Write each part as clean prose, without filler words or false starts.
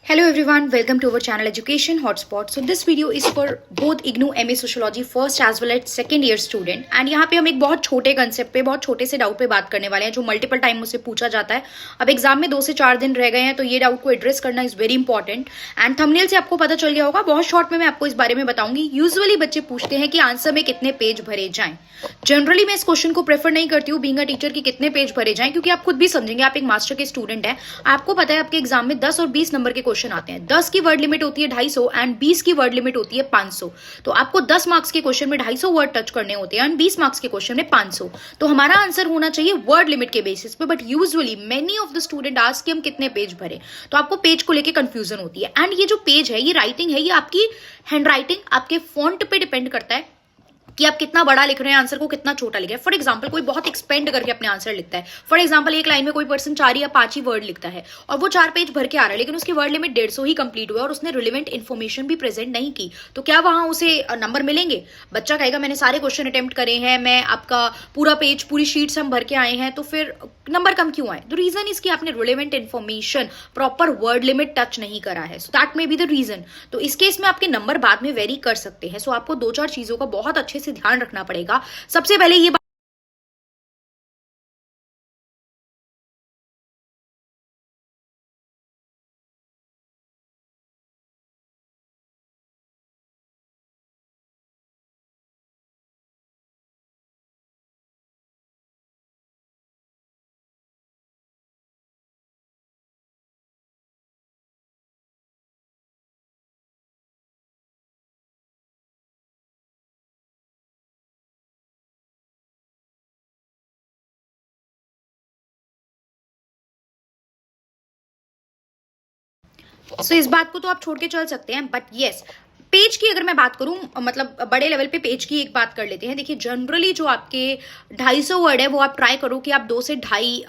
Hello everyone, welcome to our channel Education Hotspot. So this video is for both IGNOU MA Sociology first as well as second year student. And यहाँ पे हम एक बहुत छोटे concept पे, बहुत छोटे से डाउट पे बात करने वाले हैं जो मल्टीपल टाइम मुझसे पूछा जाता है. अब एग्जाम में 2 से 4 दिन रह गए हैं तो ये डाउट को एड्रेस करना is very important. And thumbnail से आपको पता चल गया होगा, बहुत शॉर्ट में मैं आपको इस बारे में बताऊंगी. यूजुअली बच्चे पूछते हैं कि आंसर में कितने पेज भरे जाएं. जनरली मैं इस क्वेश्चन को प्रेफर नहीं करती हूँ बीइंग अ टीचर कि कितने पेज भरे जाएं, क्योंकि आप खुद भी समझेंगे, आप एक मास्टर के स्टूडेंट हैं. आपको पता है आपके एग्जाम में 10 और 20 नंबर के क्वेश्चन आते हैं. 10 की वर्ड लिमिट होती है 250 एंड 20 की वर्ड लिमिट होती है 500. तो आपको 10 मार्क्स के क्वेश्चन में 250 वर्ड टच करने होते हैं एंड 20 मार्क्स के क्वेश्चन में 500. तो हमारा आंसर होना चाहिए वर्ड लिमिट के बेसिस पे. But usually many of the student ask कि हम कितने पेज भरे, तो आपको पेज को लेकर कंफ्यूजन होती है. एंड ये जो पेज है, ये राइटिंग है, ये आपकी हैंड राइटिंग, आपके फॉन्ट पे डिपेंड करता है कि आप कितना बड़ा लिख रहे हैं, आंसर को कितना छोटा लिख रहे हैं. फॉर एग्जाम्पल कोई बहुत एक्सपेंड करके अपने आंसर लिखता है. फॉर एग्जाम्पल एक लाइन में कोई पर्सन 4 या 5 ही वर्ड लिखता है और वो 4 पेज भर के आ रहा है, लेकिन उसकी वर्ड लिमिट 150 ही कंप्लीट हुआ और उसने रिलेवेंट इन्फॉर्मेशन भी प्रेजेंट नहीं की. तो क्या वहां उसे नंबर मिलेंगे? बच्चा कहेगा मैंने सारे क्वेश्चन अटेम्प्ट करे हैं, मैं आपका पूरा पेज पूरी शीट से हम भर के आए हैं, तो फिर नंबर कम क्यों आए? द रीजन इज कि आपने relevant information, proper word limit touch नहीं करा है. So that may be the reason. तो इस केस में आपके नंबर बाद में वेरी कर सकते हैं. सो आपको 2-4 चीजों का बहुत अच्छे से ध्यान रखना पड़ेगा. सबसे पहले ये इस बात को तो आप छोड़ के चल सकते हैं. बट येस, पेज की अगर मैं बात करूं, मतलब बड़े लेवल पे पेज की एक बात कर लेते हैं. देखिए जनरली जो आपके 250 वर्ड है वो आप ट्राई करो कि आप 2 से 2.5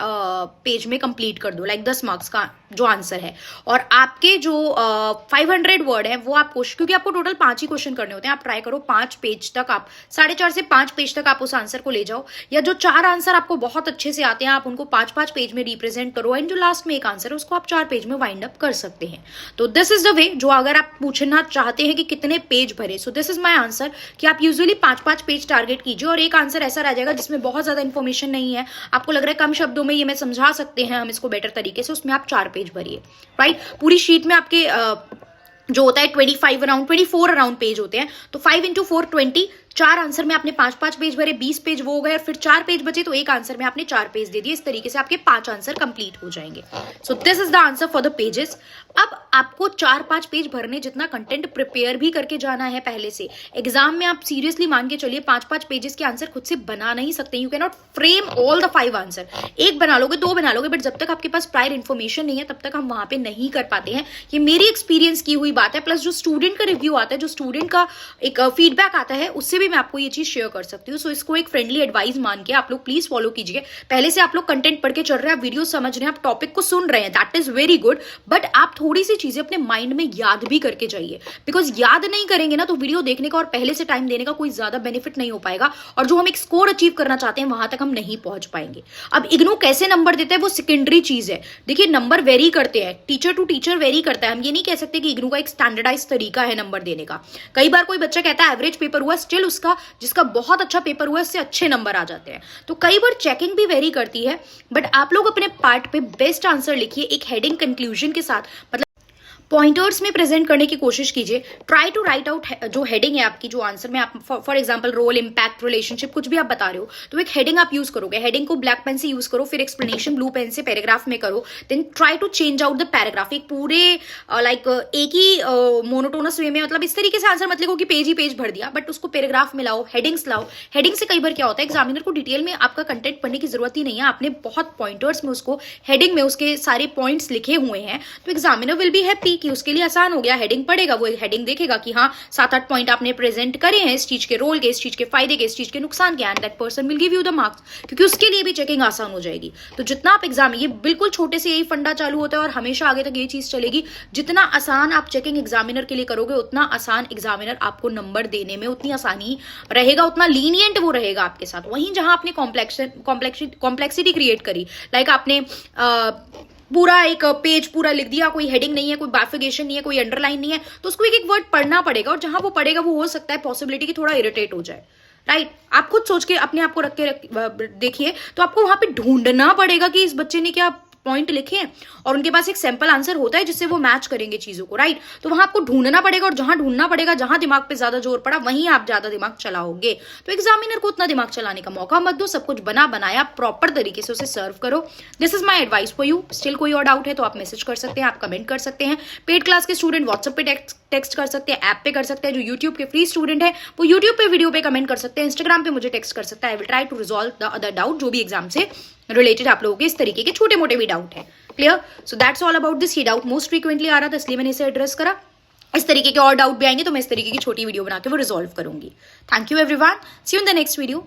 पेज में कंप्लीट कर दो, लाइक 10 मार्क्स का जो आंसर है. और आपके जो 500 वर्ड है वो आप कोशिश, क्योंकि आपको टोटल 5 ही क्वेश्चन करने होते हैं, आप ट्राई करो 5 पेज तक, आप 4.5 से 5 पेज तक आप उस आंसर को ले जाओ. या जो 4 आंसर आपको बहुत अच्छे से आते हैं आप उनको 5-5 पेज में रिप्रेजेंट करो. एंड जो लास्ट में एक आंसर है उसको आप 4 पेज में वाइंड अप कर सकते हैं. तो दिस इज द वे. जो अगर आप पूछना चाहते हैं कि कितने पेज भरे, so this is my answer कि आप यूजुअली 5-5 पेज टारगेट कीजिए. और एक आंसर ऐसा रह जाएगा जिसमें बहुत ज्यादा इंफॉर्मेशन नहीं है, आपको लग रहा है कम शब्दों में ये मैं समझा सकते हैं हम इसको बेटर तरीके से, उसमें आप 4 पेज भरिए. राइट, पूरी शीट में आपके जो होता है 24 अराउंड पेज होते हैं, तो 5 into 4 20. 4 आंसर में आपने 5-5 पेज भरे, 20 पेज वो हो गए, और फिर 4 पेज बचे तो एक आंसर में आपने 4 पेज दे दिए. इस तरीके से आपके 5 आंसर कंप्लीट हो जाएंगे. So this is the answer for the pages. अब आपको 4-5 पेज भरने जितना कंटेंट प्रिपेयर भी करके जाना है पहले से. एग्जाम में आप सीरियसली मान के चलिए 5-5 पेजेस के आंसर खुद से बना नहीं सकते. You can not frame all the 5 answer. एक बना लोगे, 2 बना लोगे, बट जब तक आपके पास प्रायर इन्फॉर्मेशन नहीं है तब तक हम वहां पे नहीं कर पाते हैं. ये मेरी एक्सपीरियंस की हुई बात है. प्लस जो स्टूडेंट का रिव्यू आता है, जो स्टूडेंट का एक फीडबैक आता है, उससे भी मैं आपको ये चीज शेयर कर सकती हूँ. सो इसको एक फ्रेंडली एडवाइस मान के आप लोग प्लीज फॉलो कीजिए. पहले से आप लोग कंटेंट पढ़ के चल रहे हैं, आप वीडियो समझ रहे हैं, आप टॉपिक को सुन रहे हैं, that is very good. But आप थोड़ी सी चीजें अपने माइंड में याद भी करके जाइए, बिकॉज याद नहीं करेंगे ना तो वीडियो देखने का और पहले से टाइम देने का कोई ज्यादा बेनिफिट नहीं हो पाएगा. और जो हम एक स्कोर अचीव करना चाहते हैं वहां तक हम नहीं पहुंच पाएंगे. अब इग्नू कैसे नंबर देता है वो सेकेंडरी चीज है. देखिए नंबर वेरी करते हैं, टीचर टू टीचर वेरी करता है. हम ये नहीं कह सकते कि इग्नू का एक स्टैंडर्डाइज तरीका है नंबर देने का. कई बार कोई बच्चा कहता है एवरेज पेपर हुआ, स्टिल उसका जिसका बहुत अच्छा पेपर हुआ इससे अच्छे नंबर आ जाते हैं. तो कई बार चेकिंग भी वेरी करती है. बट आप लोग अपने पार्ट पे बेस्ट आंसर लिखिए एक हेडिंग कंक्लूजन के साथ, मतलब पॉइंटर्स में प्रेजेंट करने की कोशिश कीजिए. ट्राई टू राइट आउट जो हेडिंग है आपकी, जो आंसर में आप for example role, impact, relationship, कुछ भी आप बता रहे हो तो एक हेडिंग आप यूज करोगे. हेडिंग को ब्लैक पेन से यूज करो, फिर एक्सप्लेनेशन ब्लू पेन से पैराग्राफ में करो. Then try to change out the paragraph. एक पूरे लाइक एक ही मोनोटोनस वे में, मतलब इस तरीके से आंसर मत लिखो कि पेज ही पेज भर दिया, बट उसको पैराग्राफ में लाओ, हेडिंग्स लाओ. हेडिंग से कई बार क्या होता है, एग्जामिनर को डिटेल में आपका कंटेंट पढ़ने की जरूरत ही नहीं है, आपने बहुत पॉइंटर्स में उसको हेडिंग में उसके सारे पॉइंट्स लिखे हुए हैं. तो एग्जामिनर विल बी हैप्पी कि उसके लिए आसान हो गया. हेडिंग पढ़ेगा, वो हेडिंग देखेगा कि हाँ 7-8 पॉइंट आपने प्रेजेंट करे हैं इस चीज के रोल के, इस चीज के फायदे के, इस चीज के नुकसान के, and that person will give you the marks, क्योंकि उसके लिए भी चेकिंग आसान हो जाएगी. तो जितना आप एग्जाम, ये बिल्कुल छोटे से यही फंडा चालू होता है और हमेशा आगे तक ये चीज चलेगी. जितना आसान आप चेकिंग एग्जामिनर के लिए करोगे उतना आसान एग्जामिनर आपको नंबर देने में, उतनी आसानी रहेगा, उतना लीनियंट वो रहेगा आपके साथ. वहीं जहां आपने कॉम्प्लेक्सिटी क्रिएट करी, लाइक आपने पूरा एक पेज पूरा लिख दिया, कोई हेडिंग नहीं है, कोई बाइफिकेशन नहीं है, कोई अंडरलाइन नहीं है, तो उसको एक एक वर्ड पढ़ना पड़ेगा, और जहां वो पढ़ेगा वो हो सकता है पॉसिबिलिटी कि थोड़ा इरिटेट हो जाए, राइट। आप खुद सोच के अपने आप को रख के देखिए, तो आपको वहां पे ढूंढना पड़ेगा कि इस बच्चे ने क्या पॉइंट लिखे हैं, और उनके पास एक सैंपल आंसर होता है जिससे वो मैच करेंगे चीजों को, राइट। तो वहां आपको ढूंढना पड़ेगा, और जहां ढूंढना पड़ेगा, जहां दिमाग पे ज्यादा जोर पड़ा वहीं आप ज्यादा दिमाग चलाओगे। तो एग्जामिनर को उतना दिमाग चलाने का मौका मत दो, सब कुछ बना बनाया प्रॉपर तरीके से उसे सर्व करो। This is my advice for you. Still कोई और डाउट है तो आप मैसेज कर सकते हैं, आप कमेंट कर सकते हैं। पेड क्लास के स्टूडेंट व्हाट्सएप पे टेक्स्ट कर सकते हैं, ऐप पे कर सकते हैं। जो यूट्यूब के फ्री स्टूडेंट है वो यूट्यूब पे वीडियो पे कमेंट कर सकते हैं, इंस्टाग्राम पे मुझे टेक्स्ट कर सकता है। I will try to resolve the other doubt, जो भी एग्जाम से रिलेटेड आप लोगों के इस तरीके के छोटे मोटे भी डाउट है। Clear? So that's all about this. ये डाउट मोस्ट फ्रीक्वेंटली आ रहा था इसलिए मैंने इसे एड्रेस करा। इस तरीके के और डाउट भी आएंगे तो मैं इस तरीके की छोटी वीडियो बना के वो रिजॉल्व करूंगी। Thank you everyone, see you in the next video.